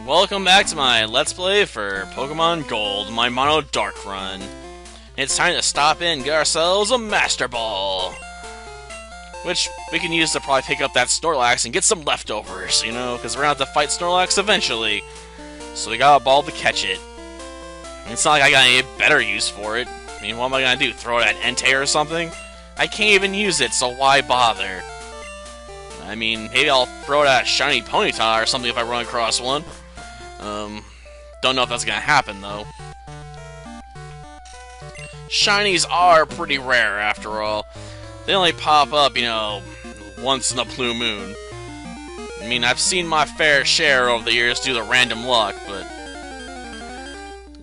Welcome back to my Let's Play for Pokemon Gold, my Mono Dark run. It's time to stop in and get ourselves a Master Ball. Which we can use to probably pick up that Snorlax and get some leftovers, you know, because we're going to have to fight Snorlax eventually. So we got a ball to catch it. It's not like I got any better use for it. I mean, what am I going to do, throw it at Entei or something? I can't even use it, so why bother? I mean, maybe I'll throw it at Shiny Ponyta or something if I run across one. Don't know if that's gonna happen, though. Shinies are pretty rare, after all. They only pop up, you know, once in a blue moon. I mean, I've seen my fair share over the years due to random luck, but...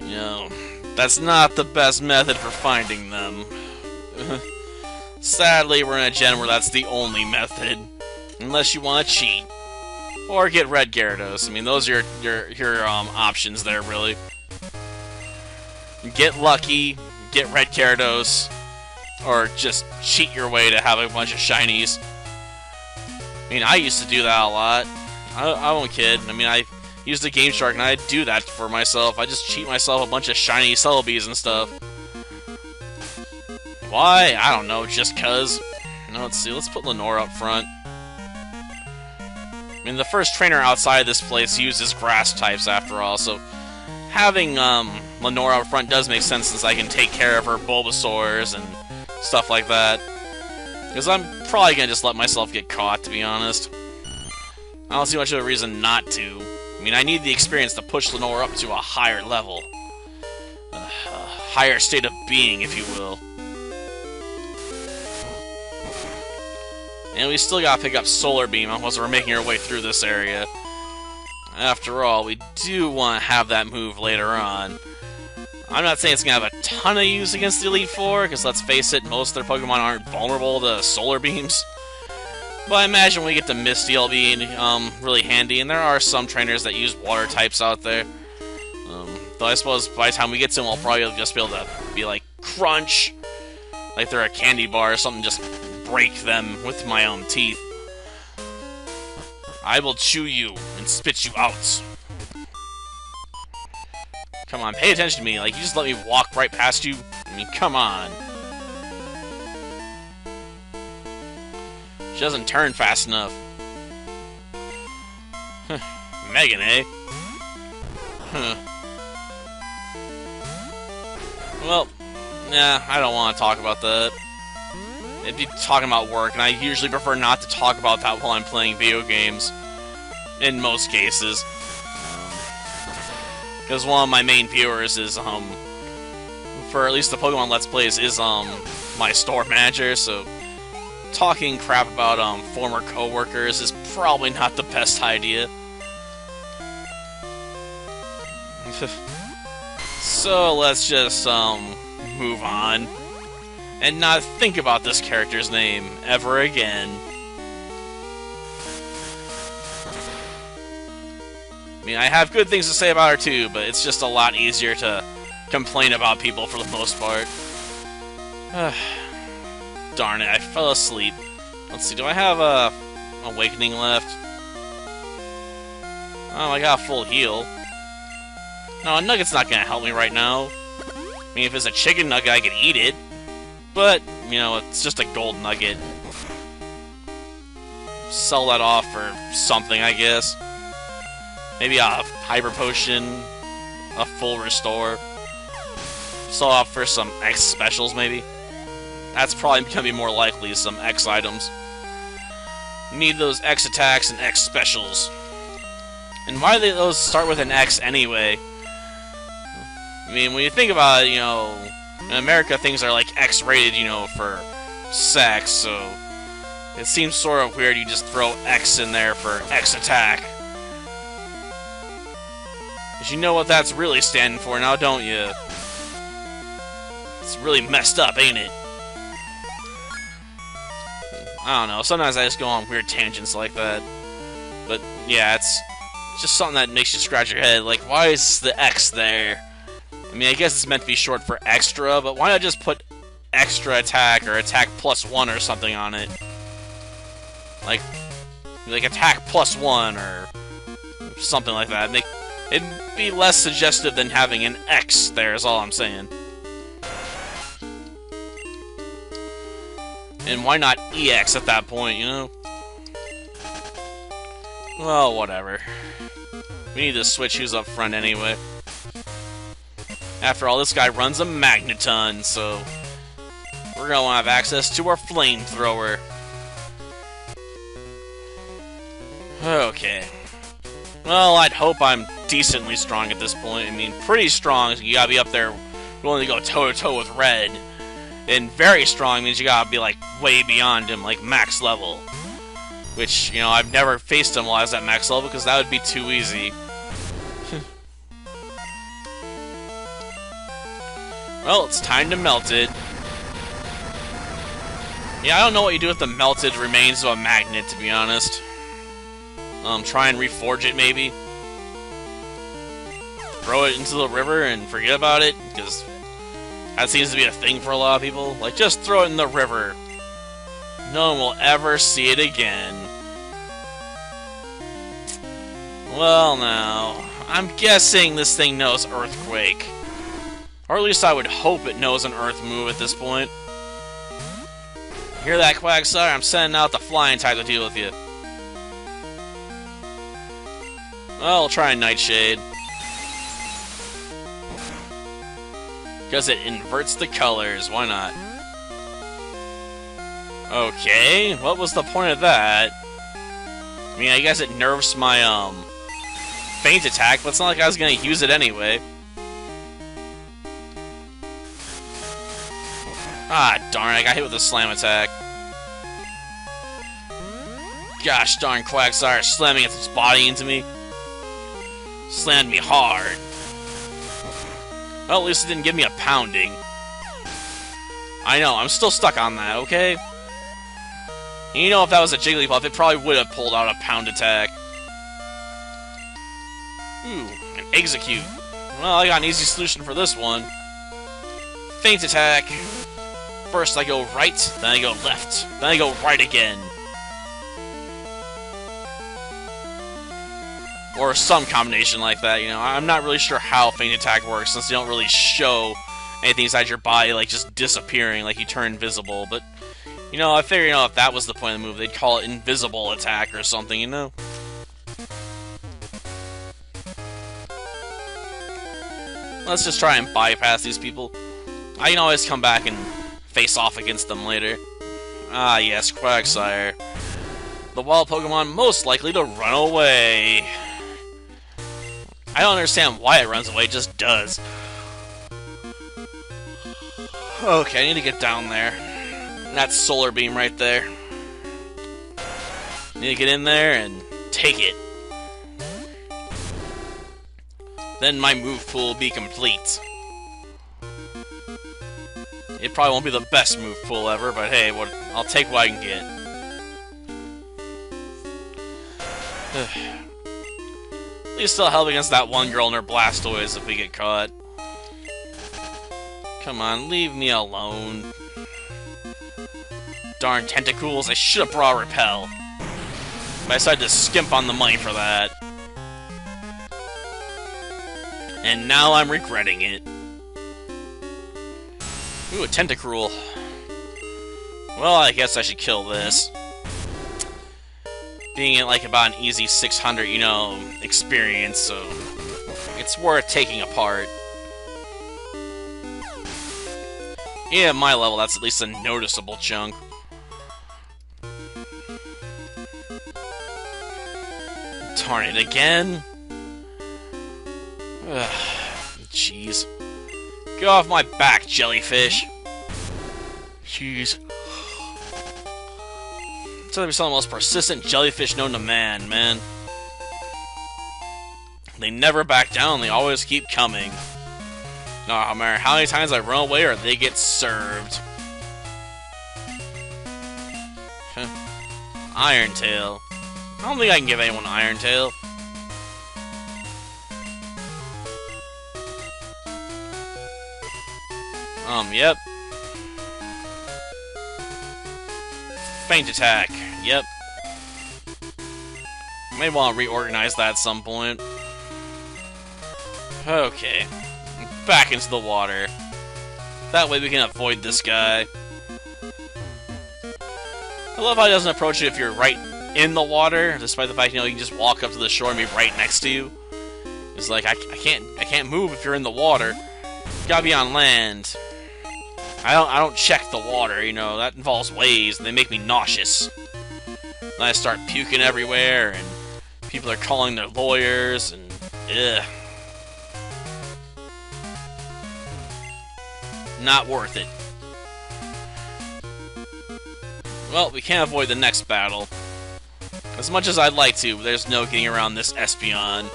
you know, that's not the best method for finding them. Sadly, we're in a gen where that's the only method. Unless you want to cheat. Or get Red Gyarados. I mean, those are your options there, really. Get lucky, get Red Gyarados, or just cheat your way to have a bunch of shinies. I mean, I used to do that a lot. I won't kid. I mean, I used the Game Shark, and I'd do that for myself. I just cheat myself a bunch of shiny Celebies and stuff. Why? I don't know, just cuz. No, let's see, let's put Lenore up front. I mean, the first trainer outside this place uses grass types, after all, so having Lenore up front does make sense since I can take care of her Bulbasaurs and stuff like that. Because I'm probably going to just let myself get caught, to be honest. I don't see much of a reason not to. I mean, I need the experience to push Lenore up to a higher level. A higher state of being, if you will. And we still gotta pick up Solar Beam once we're making our way through this area. After all, we do want to have that move later on. I'm not saying it's gonna have a ton of use against the Elite Four, because let's face it, most of their Pokemon aren't vulnerable to Solar Beams. But I imagine when we get to Misty, it'll be really handy, and there are some trainers that use water types out there. Though I suppose by the time we get to them, I'll probably just be able to be like, crunch! Like they're a candy bar or something, just break them with my own teeth. I will chew you and spit you out. Come on, pay attention to me. Like, you just let me walk right past you? I mean, come on. She doesn't turn fast enough. Megan, eh? Well, nah, I don't want to talk about that. It'd be talking about work, and I usually prefer not to talk about that while I'm playing video games. In most cases. Because one of my main viewers is, for at least the Pokemon Let's Plays, is, my store manager, so talking crap about, former co-workers is probably not the best idea. So, let's just, move on. And not think about this character's name ever again. I mean, I have good things to say about her too, but it's just a lot easier to complain about people for the most part. Darn it, I fell asleep. Let's see, do I have a Awakening left? Oh, I got a full heal. No, a Nugget's not gonna help me right now. I mean, if it's a chicken nugget, I could eat it. But, you know, it's just a gold nugget. Sell that off for something, I guess. Maybe a Hyper Potion, a full Restore. Sell off for some X specials, maybe. That's probably going to be more likely, some X items. Need those X attacks and X specials. And why do those start with an X anyway? I mean, when you think about it, you know, in America, things are, like, X-rated, you know, for sex, so it seems sort of weird you just throw X in there for X attack. Because you know what that's really standing for now, don't you? It's really messed up, ain't it? I don't know, sometimes I just go on weird tangents like that. But, yeah, it's just something that makes you scratch your head, like, why is the X there? I mean, I guess it's meant to be short for extra, but why not just put extra attack or attack +1 or something on it? Like attack +1 or something like that. It'd be less suggestive than having an X there, is all I'm saying. And why not EX at that point, you know? Well, whatever. We need to switch who's up front anyway. After all, this guy runs a Magneton, so we're gonna want to have access to our flamethrower. Okay. Well, I'd hope I'm decently strong at this point. I mean, pretty strong. You gotta be up there willing to go toe-to-toe with Red. And very strong means you gotta be, like, way beyond him, like, max level. Which, you know, I've never faced him while I was at max level, because that would be too easy. Well, it's time to melt it. Yeah, I don't know what you do with the melted remains of a magnet, to be honest. Try and reforge it, maybe. Throw it into the river and forget about it, because that seems to be a thing for a lot of people. Like, just throw it in the river. No one will ever see it again. Well, now, I'm guessing this thing knows Earthquake. Or at least I would hope it knows an Earth move at this point. Hear that, Quagsire? I'm sending out the flying type to deal with you. Well, I'll try a Nightshade. Because it inverts the colors, why not? Okay, what was the point of that? I mean, I guess it nerfs my, feint attack, but it's not like I was gonna use it anyway. Ah, darn, I got hit with a slam attack. Gosh darn, Quagsire slamming its body into me. Slammed me hard. Well, at least it didn't give me a pounding. I know, I'm still stuck on that, okay? And you know, if that was a Jigglypuff, it probably would have pulled out a pound attack. Ooh, an Execute. Well, I got an easy solution for this one. Feint attack. First I go right, then I go left, then I go right again. Or some combination like that, you know. I'm not really sure how feint attack works, since you don't really show anything inside your body, like, just disappearing, like you turn invisible. But, you know, I figure, you know, if that was the point of the move, they'd call it invisible attack or something, you know? Let's just try and bypass these people. I can always come back and face off against them later. Ah, yes, Quagsire. The wild Pokemon most likely to run away. I don't understand why it runs away, it just does. Okay, I need to get down there. That's Solar Beam right there. Need to get in there and take it. Then my move pool will be complete. It probably won't be the best move pool ever, but hey, I'll take what I can get. At least still help against that one girl and her Blastoise if we get caught. Come on, leave me alone. Darn Tentacools, I should have brought Repel. But I decided to skimp on the money for that. And now I'm regretting it. Ooh, a Tentacruel. Well, I guess I should kill this. Being at like about an easy 600, you know, experience, so it's worth taking apart. Yeah, at my level, that's at least a noticeable chunk. Darn it, again? Ugh, jeez. Get off my back, jellyfish. Jeez. It's gonna be some of the most persistent jellyfish known to man. They never back down, they always keep coming. No matter how many times I run away or they get served. Iron Tail. I don't think I can give anyone Iron Tail. Yep. Feint attack. Yep. May want to reorganize that at some point. Okay. Back into the water. That way we can avoid this guy. I love how he doesn't approach you if you're right in the water, despite the fact, you know, you can just walk up to the shore and be right next to you. It's like, I can't move if you're in the water. You gotta be on land. I don't check the water, you know, that involves waves, and they make me nauseous. Then I start puking everywhere, and people are calling their lawyers, and ugh. Not worth it. Well, we can't avoid the next battle. As much as I'd like to, there's no getting around this Espeon.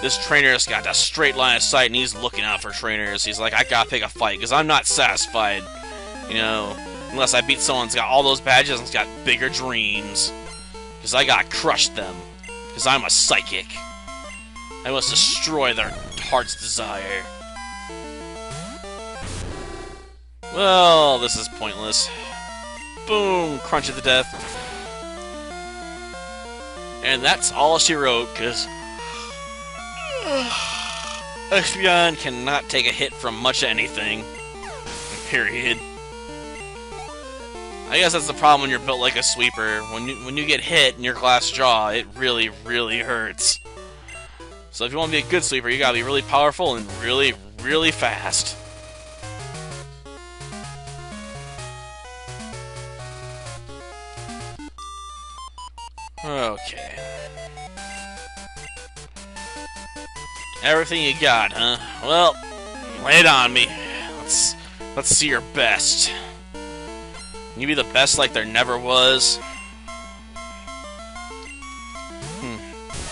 This trainer's got a straight line of sight, and he's looking out for trainers. He's like, I gotta pick a fight, because I'm not satisfied, you know, unless I beat someone that's got all those badges and has got bigger dreams. Because I gotta crush them. Because I'm a psychic. I must destroy their heart's desire. Well, this is pointless. Boom! Crunch it to death. And that's all she wrote, because Espeon cannot take a hit from much of anything. Period. I guess that's the problem when you're built like a sweeper. When you get hit in your glass jaw, it really, really hurts. So if you want to be a good sweeper, you gotta be really powerful and really, really fast. Okay. Everything you got, huh? Well, lay it on me. Let's see your best. Can you be the best like there never was?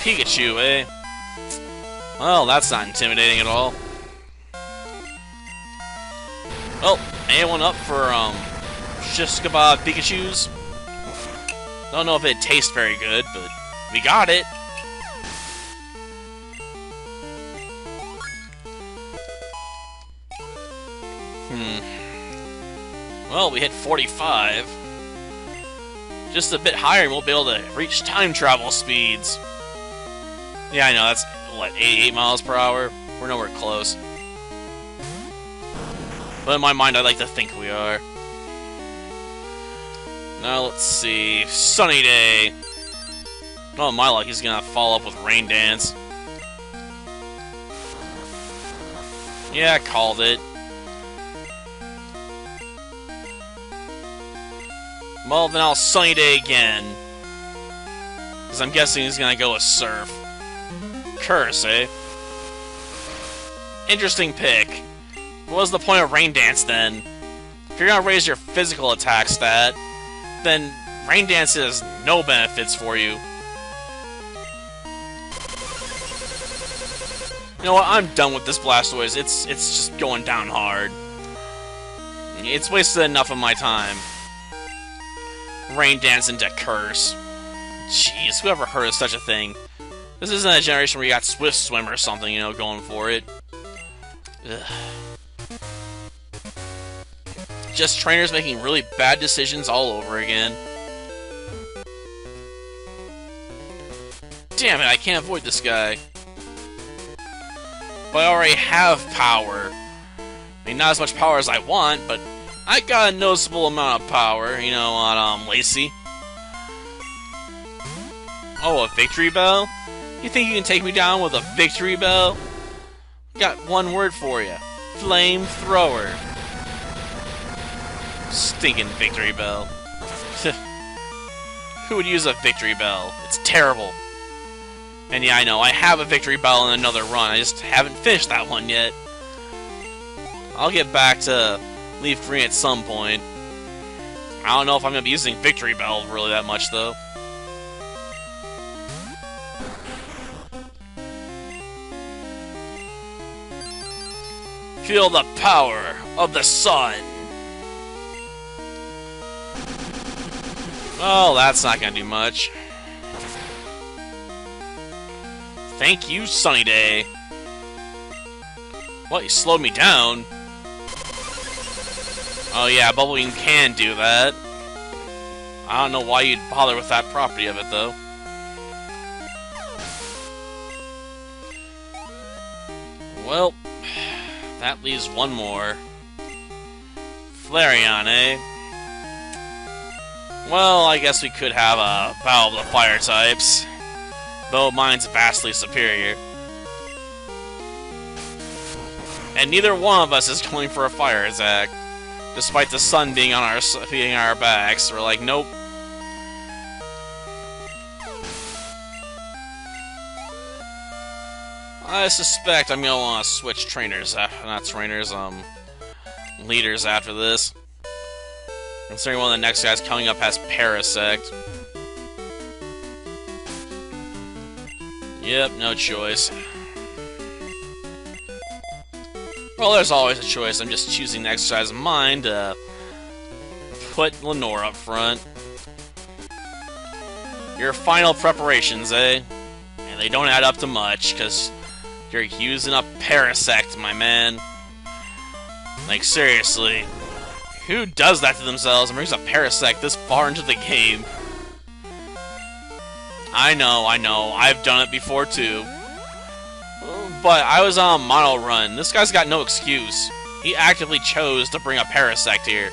Pikachu, eh? Well, that's not intimidating at all. Well, anyone up for shish kebab Pikachus? Don't know if it tastes very good, but we got it. Well, we hit 45. Just a bit higher and we'll be able to reach time travel speeds. Yeah, I know, that's, what, 88 miles per hour? We're nowhere close. But in my mind, I like to think we are. Now, let's see. Sunny day. Oh, my luck, he's gonna follow up with Rain Dance. Yeah, I called it. Well, then I'll Sunny Day again. Because I'm guessing he's gonna go with Surf. Curse, eh? Interesting pick. What was the point of Rain Dance, then? If you're gonna raise your physical attack stat, then Rain Dance has no benefits for you. You know what? I'm done with this Blastoise. It's just going down hard. It's wasted enough of my time. Rain Dance into Curse. Jeez, whoever heard of such a thing? This isn't a generation where you got Swift Swim or something, you know, going for it. Ugh. Just trainers making really bad decisions all over again. Damn it, I can't avoid this guy. But I already have power. I mean, not as much power as I want, but I got a noticeable amount of power, you know, on Lacey. Oh, a Victory Bell? You think you can take me down with a Victory Bell? Got one word for you. Flamethrower. Stinking Victory Bell. Who would use a Victory Bell? It's terrible. And yeah, I know, I have a Victory Bell in another run. I just haven't finished that one yet. I'll get back to Leaf Green at some point. I don't know if I'm going to be using Victory Bell really that much, though. Feel the power of the sun. Well, that's not going to do much. Thank you, Sunny Day. What, you slowed me down? Oh yeah, Bubble Beam can do that. I don't know why you'd bother with that property of it, though. Well, that leaves one more. Flareon, eh? Well, I guess we could have a battle of the fire types, though mine's vastly superior. And neither one of us is going for a fire attack, despite the sun being on our backs. We're like, nope. I suspect I'm gonna want to switch leaders after this. Considering one of the next guys coming up has Parasect. Yep, no choice. Well, there's always a choice. I'm just choosing to exercise mine to put Lenore up front. Your final preparations, eh? And they don't add up to much, because you're using up Parasect, my man. Like, seriously. Who does that to themselves and brings a Parasect this far into the game? I know, I've done it before too. But I was on a mono run. This guy's got no excuse. He actively chose to bring a Parasect here.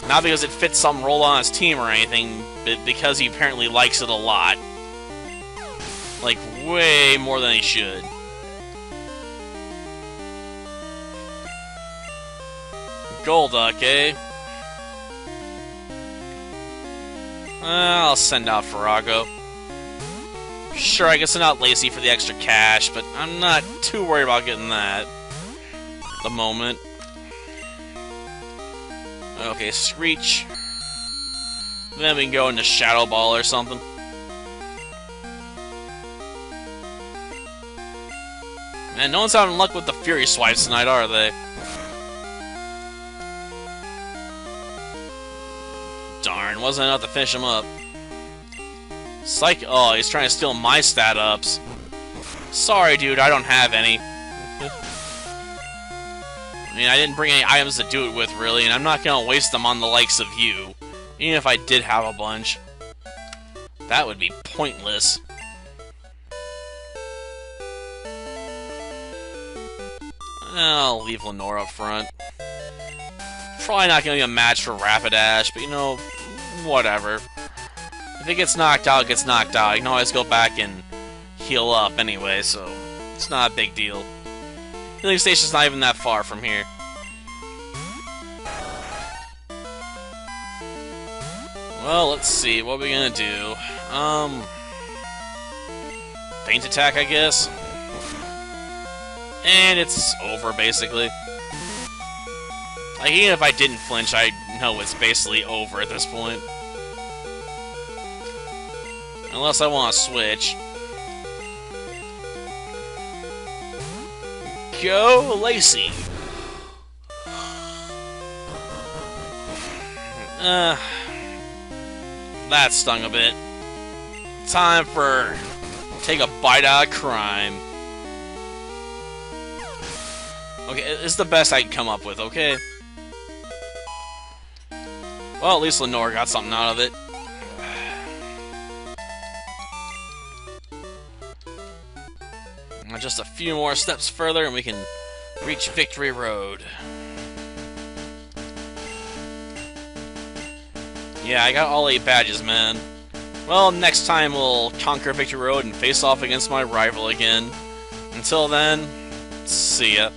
Not because it fits some role on his team or anything, but because he apparently likes it a lot. Like, way more than he should. Golduck, eh? I'll send out Farago. Sure, I guess I'm not lazy for the extra cash, but I'm not too worried about getting that at the moment. Okay, Screech. Then we can go into Shadow Ball or something. Man, no one's having luck with the Fury Swipes tonight, are they? Darn, wasn't enough to finish him up. Oh, he's trying to steal my stat ups. Sorry, dude, I don't have any. I mean, I didn't bring any items to do it with, really, and I'm not gonna waste them on the likes of you. Even if I did have a bunch. That would be pointless. I'll leave Lenore up front. Probably not gonna be a match for Rapidash, but you know, whatever. If it gets knocked out, it gets knocked out. I can always go back and heal up anyway, so it's not a big deal. Healing station's not even that far from here. Well, let's see, what are we gonna do? Feint attack, I guess? And it's over, basically. Like, even if I didn't flinch, I know it's basically over at this point. Unless I want to switch. Go, Lacey! That stung a bit. Time for... take a bite out of crime. Okay, it's the best I can come up with, okay? Well, at least Lenore got something out of it. Just a few more steps further and we can reach Victory Road. Yeah, I got all 8 badges, man. Well, next time we'll conquer Victory Road and face off against my rival again. Until then, see ya.